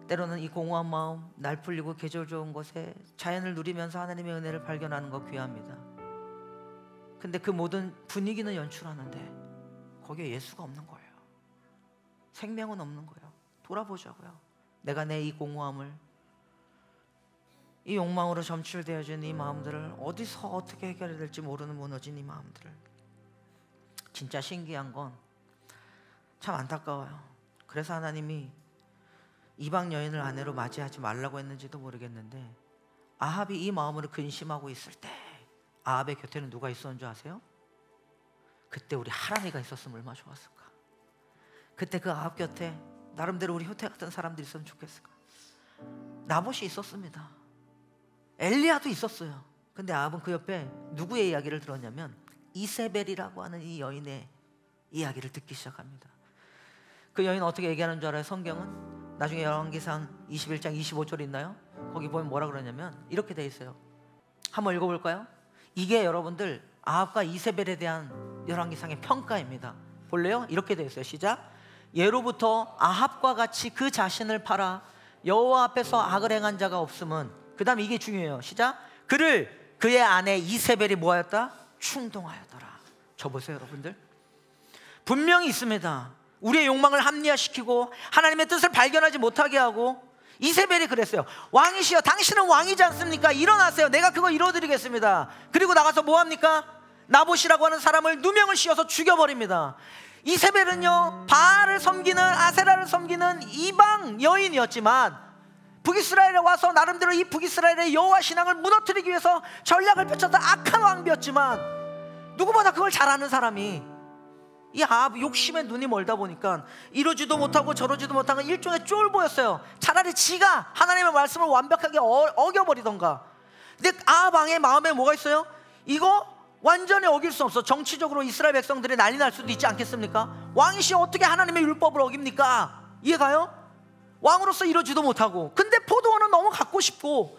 때로는 이 공허한 마음, 날 풀리고 계절 좋은 곳에 자연을 누리면서 하나님의 은혜를 발견하는 거 귀합니다. 근데 그 모든 분위기는 연출하는데 거기에 예수가 없는 거예요. 생명은 없는 거예요. 돌아보자고요. 내가 내 이 공허함을, 이 욕망으로 점출되어진 이 마음들을 어디서 어떻게 해결해야 될지 모르는 무너진 이 마음들을. 진짜 신기한 건 참 안타까워요. 그래서 하나님이 이방 여인을 아내로 맞이하지 말라고 했는지도 모르겠는데, 아합이 이 마음으로 근심하고 있을 때 아합의 곁에는 누가 있었는 줄 아세요? 그때 우리 하람이가 있었으면 얼마나 좋았을까. 그때 그 아합 곁에 나름대로 우리 효태 같은 사람들이 있었으면 좋겠을까. 나봇이 있었습니다. 엘리야도 있었어요. 근데 아합은 그 옆에 누구의 이야기를 들었냐면 이세벨이라고 하는 이 여인의 이야기를 듣기 시작합니다. 그 여인은 어떻게 얘기하는 줄 알아요? 성경은 나중에 열왕기상 21장 25절 있나요? 거기 보면 뭐라 그러냐면 이렇게 돼 있어요. 한번 읽어볼까요? 이게 여러분들 아합과 이세벨에 대한 열왕기상의 평가입니다. 볼래요? 이렇게 돼 있어요. 시작. 예로부터 아합과 같이 그 자신을 팔아 여호와 앞에서 악을 행한 자가 없음은, 그 다음 이게 중요해요. 시작. 그를 그의 아내 이세벨이 뭐하였다? 충동하였더라. 저 보세요 여러분들, 분명히 있습니다. 우리의 욕망을 합리화시키고 하나님의 뜻을 발견하지 못하게 하고, 이세벨이 그랬어요. 왕이시여, 당신은 왕이지 않습니까? 일어나세요. 내가 그거 이뤄드리겠습니다. 그리고 나가서 뭐합니까? 나봇이라고 하는 사람을 누명을 씌워서 죽여버립니다. 이세벨은요 바알을 섬기는, 아세라를 섬기는 이방 여인이었지만 북이스라엘에 와서 나름대로 이 북이스라엘의 여호와 신앙을 무너뜨리기 위해서 전략을 펼쳤던 악한 왕비였지만, 누구보다 그걸 잘 아는 사람이 이 아합 욕심에 눈이 멀다 보니까 이러지도 못하고 저러지도 못하는 일종의 쫄보였어요. 차라리 지가 하나님의 말씀을 완벽하게 어겨버리던가. 근데 아합 왕의 마음에 뭐가 있어요? 이거 완전히 어길 수 없어. 정치적으로 이스라엘 백성들이 난리 날 수도 있지 않겠습니까? 왕이시 어떻게 하나님의 율법을 어깁니까? 이해가요? 왕으로서 이러지도 못하고, 근데 포도원은 너무 갖고 싶고,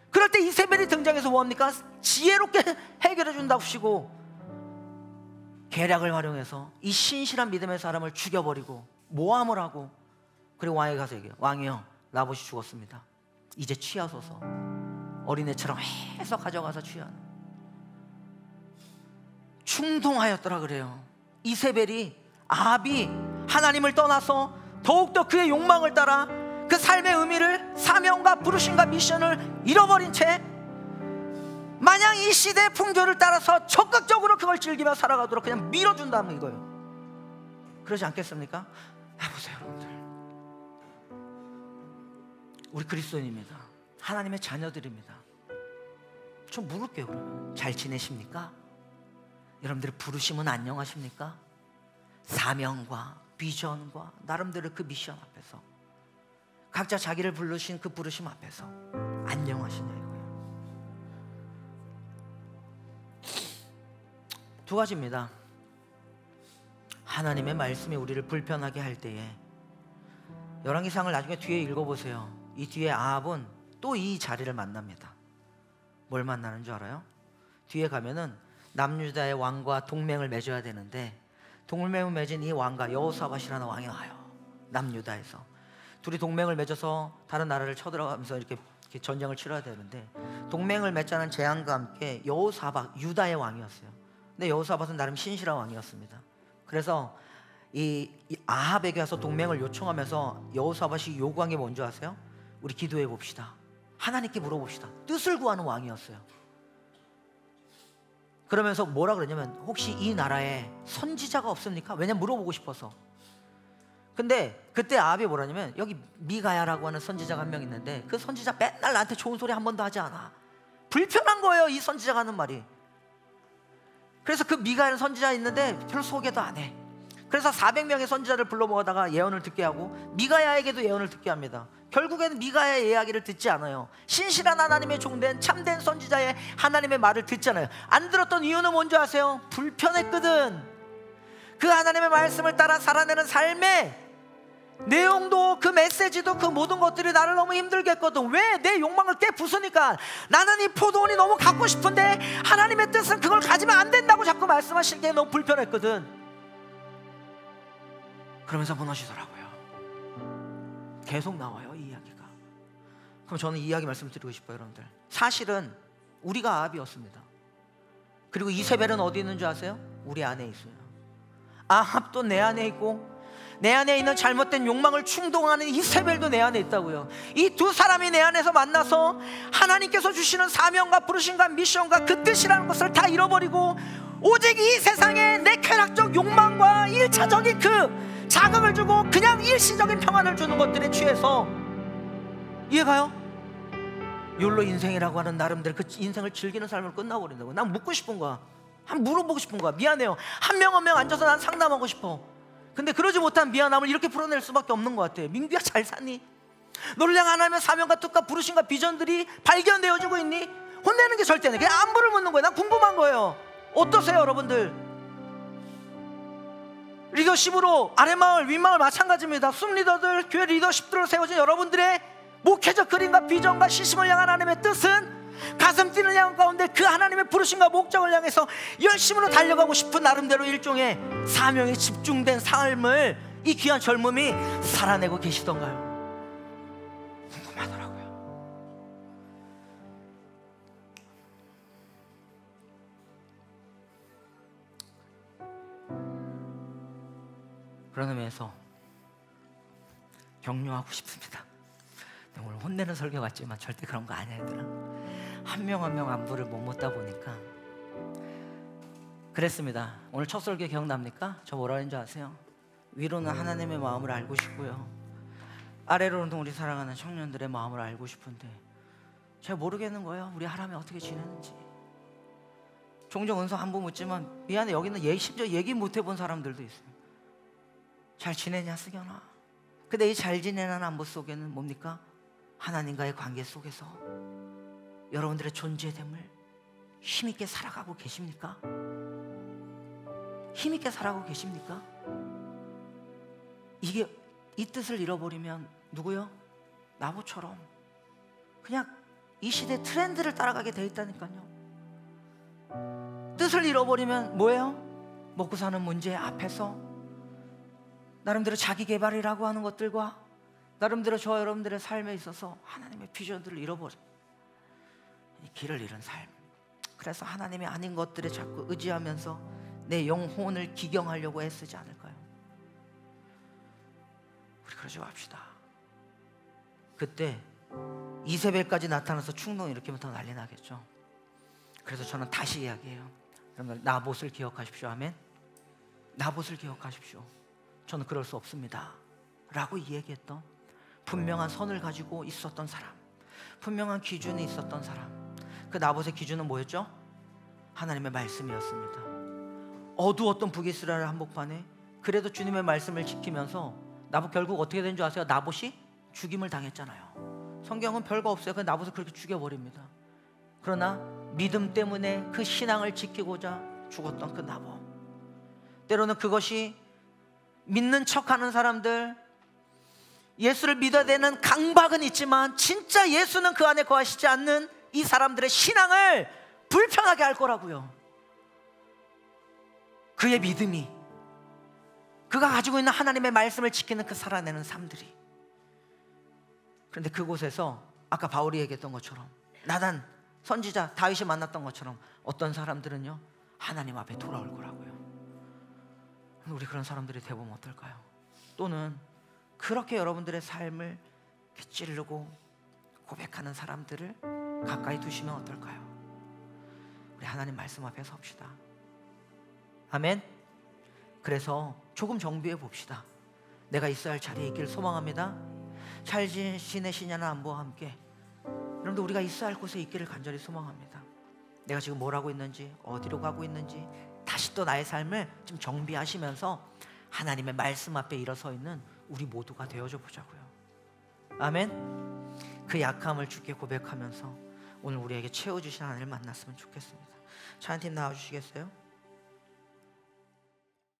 그럴 때 이세벨이 등장해서 뭐합니까? 지혜롭게 해결해 준다고 계략을 활용해서 이 신실한 믿음의 사람을 죽여버리고 모함을 하고, 그리고 왕에게 가서 얘기해요. 왕이요, 나봇이 죽었습니다. 이제 취하소서. 어린애처럼 해서 가져가서 취하는. 충동하였더라 그래요. 이세벨이 아합이 하나님을 떠나서 더욱더 그의 욕망을 따라 그 삶의 의미를, 사명과 부르심과 미션을 잃어버린 채 마냥 이 시대의 풍조를 따라서 적극적으로 그걸 즐기며 살아가도록 그냥 밀어준다는 이거예요. 그러지 않겠습니까? 보세요 여러분들, 우리 그리스도인입니다. 하나님의 자녀들입니다. 좀 물을게요. 그러면 잘 지내십니까? 여러분들의 부르심은 안녕하십니까? 사명과 비전과 나름대로 그 미션 앞에서, 각자 자기를 부르신 그 부르심 앞에서 안녕하시냐 이거예요. 두 가지입니다. 하나님의 말씀이 우리를 불편하게 할 때에, 열왕기상을 나중에 뒤에 읽어보세요. 이 뒤에 아합은 또 이 자리를 만납니다. 뭘 만나는 줄 알아요? 뒤에 가면은 남유다의 왕과 동맹을 맺어야 되는데, 동맹을 맺은 이 왕과 여호사밧이라는 왕이 와요. 남유다에서 둘이 동맹을 맺어서 다른 나라를 쳐들어가면서 이렇게 전쟁을 치러야 되는데, 동맹을 맺자는 제안과 함께 여호사밧, 유다의 왕이었어요. 근데 여호사밧은 나름 신실한 왕이었습니다. 그래서 이 아합에게 와서 동맹을 요청하면서 여호사밧이 요구한 게 뭔지 아세요? 우리 기도해 봅시다. 하나님께 물어봅시다. 뜻을 구하는 왕이었어요. 그러면서 뭐라 그러냐면, 혹시 이 나라에 선지자가 없습니까? 왜냐면 물어보고 싶어서. 근데 그때 아합이 뭐라냐면, 여기 미가야라고 하는 선지자가 한 명 있는데 그 선지자 맨날 나한테 좋은 소리 한 번도 하지 않아. 불편한 거예요, 이 선지자가 하는 말이. 그래서 그 미가야는 선지자 있는데 별로 소개도 안 해. 그래서 400명의 선지자를 불러 모아다가 예언을 듣게 하고 미가야에게도 예언을 듣게 합니다. 결국에는 미가야의 이야기를 듣지 않아요. 신실한 하나님의 종된 참된 선지자의 하나님의 말을 듣잖아요. 안 들었던 이유는 뭔지 아세요? 불편했거든. 그 하나님의 말씀을 따라 살아내는 삶의 내용도, 그 메시지도, 그 모든 것들이 나를 너무 힘들게 했거든. 왜? 내 욕망을 깨부수니까. 나는 이 포도원이 너무 갖고 싶은데 하나님의 뜻은 그걸 가지면 안 된다고 자꾸 말씀하시는 게 너무 불편했거든. 그러면서 무너지더라고요. 계속 나와요, 이 이야기가. 그럼 저는 이 이야기 말씀드리고 싶어요, 여러분들. 사실은 우리가 아합이었습니다. 그리고 이세벨은 어디 있는 줄 아세요? 우리 안에 있어요. 아합도 내 안에 있고, 내 안에 있는 잘못된 욕망을 충동하는 이세벨도 내 안에 있다고요. 이 두 사람이 내 안에서 만나서 하나님께서 주시는 사명과 부르심과 미션과 그 뜻이라는 것을 다 잃어버리고, 오직 이 세상에 내 쾌락적 욕망과 1차적인 그 자극을 주고 그냥 일시적인 평안을 주는 것들에 취해서, 이해가요? 욜로 인생이라고 하는 나름대로 그 인생을 즐기는 삶을 끝나버린다고. 난 묻고 싶은 거야. 한번 물어보고 싶은 거야. 미안해요. 한 명 한 명 앉아서 난 상담하고 싶어. 근데 그러지 못한 미안함을 이렇게 풀어낼 수밖에 없는 것 같아. 민규야, 잘 사니? 너를 향한 하나님의 사명과 뜻과 부르심과 비전들이 발견되어지고 있니? 혼내는 게 절대 아니야. 그냥 안부를 묻는 거예요. 난 궁금한 거예요. 어떠세요, 여러분들? 리더십으로 아랫마을 윗마을 마찬가지입니다. 숨리더들, 교회 리더십들로 세워진 여러분들의 목회적 그림과 비전과 시심을 향한 하나님의 뜻은 가슴 뛰는 양 가운데 그 하나님의 부르심과 목적을 향해서 열심으로 달려가고 싶은 나름대로 일종의 사명에 집중된 삶을 이 귀한 젊음이 살아내고 계시던가요? 궁금하더라고요. 그런 의미에서 격려하고 싶습니다. 오늘 혼내는 설교 같지만 절대 그런 거 아니야, 얘들아. 한 명 한 명 안부를 못 묻다 보니까 그랬습니다. 오늘 첫 설교 기억납니까? 저 뭐라 했는지 아세요? 위로는 하나님의 마음을 알고 싶고요, 아래로는 우리 사랑하는 청년들의 마음을 알고 싶은데 제가 모르겠는 거예요. 우리 하람이 어떻게 지내는지. 종종 은서 안부 묻지만 미안해, 여기는 심지어 얘기 못 해본 사람들도 있어요. 잘 지내냐 승현아. 근데 이 잘 지내는 안부 속에는 뭡니까? 하나님과의 관계 속에서 여러분들의 존재됨을 힘있게 살아가고 계십니까? 힘있게 살아가고 계십니까? 이게 이 뜻을 잃어버리면 누구요? 나보처럼 그냥 이 시대 트렌드를 따라가게 돼 있다니까요. 뜻을 잃어버리면 뭐예요? 먹고 사는 문제 앞에서 나름대로 자기 개발이라고 하는 것들과 나름대로 저 여러분들의 삶에 있어서 하나님의 비전들을 잃어버려, 길을 잃은 삶. 그래서 하나님이 아닌 것들에 자꾸 의지하면서 내 영혼을 기경하려고 애쓰지 않을까요? 우리 그러지 맙시다. 그때 이세벨까지 나타나서 충동 일으키면 더 난리 나겠죠. 그래서 저는 다시 이야기해요. 여러분들 나봇을 기억하십시오. 아멘. 나봇을 기억하십시오. 저는 그럴 수 없습니다 라고 이야기했던, 분명한 선을 가지고 있었던 사람, 분명한 기준이 있었던 사람. 그 나봇의 기준은 뭐였죠? 하나님의 말씀이었습니다. 어두웠던 북이스라엘 한복판에 그래도 주님의 말씀을 지키면서 나봇 결국 어떻게 된 줄 아세요? 나봇이 죽임을 당했잖아요. 성경은 별거 없어요. 그 나봇을 그렇게 죽여버립니다. 그러나 믿음 때문에 그 신앙을 지키고자 죽었던 그 나봇, 때로는 그것이 믿는 척하는 사람들, 예수를 믿어야 되는 강박은 있지만 진짜 예수는 그 안에 거하시지 않는 이 사람들의 신앙을 불편하게 할 거라고요. 그의 믿음이, 그가 가지고 있는 하나님의 말씀을 지키는 그 살아내는 삶들이. 그런데 그곳에서 아까 바울이 얘기했던 것처럼, 나단 선지자 다윗이 만났던 것처럼 어떤 사람들은요 하나님 앞에 돌아올 거라고요. 우리 그런 사람들이 되보면 어떨까요? 또는 그렇게 여러분들의 삶을 찌르고 고백하는 사람들을 가까이 두시면 어떨까요? 우리 하나님 말씀 앞에 섭시다. 아멘. 그래서 조금 정비해 봅시다. 내가 있어야 할 자리에 있기를 소망합니다. 잘 지내시냐는 안부와 함께 여러분들 우리가 있어야 할 곳에 있기를 간절히 소망합니다. 내가 지금 뭘 하고 있는지, 어디로 가고 있는지 다시 또 나의 삶을 좀 정비하시면서 하나님의 말씀 앞에 일어서 있는 우리 모두가 되어줘 보자고요. 아멘. 그 약함을 주께 고백하면서 오늘 우리에게 채워주신 하나님을 만났으면 좋겠습니다. 찬양팀 나와주시겠어요?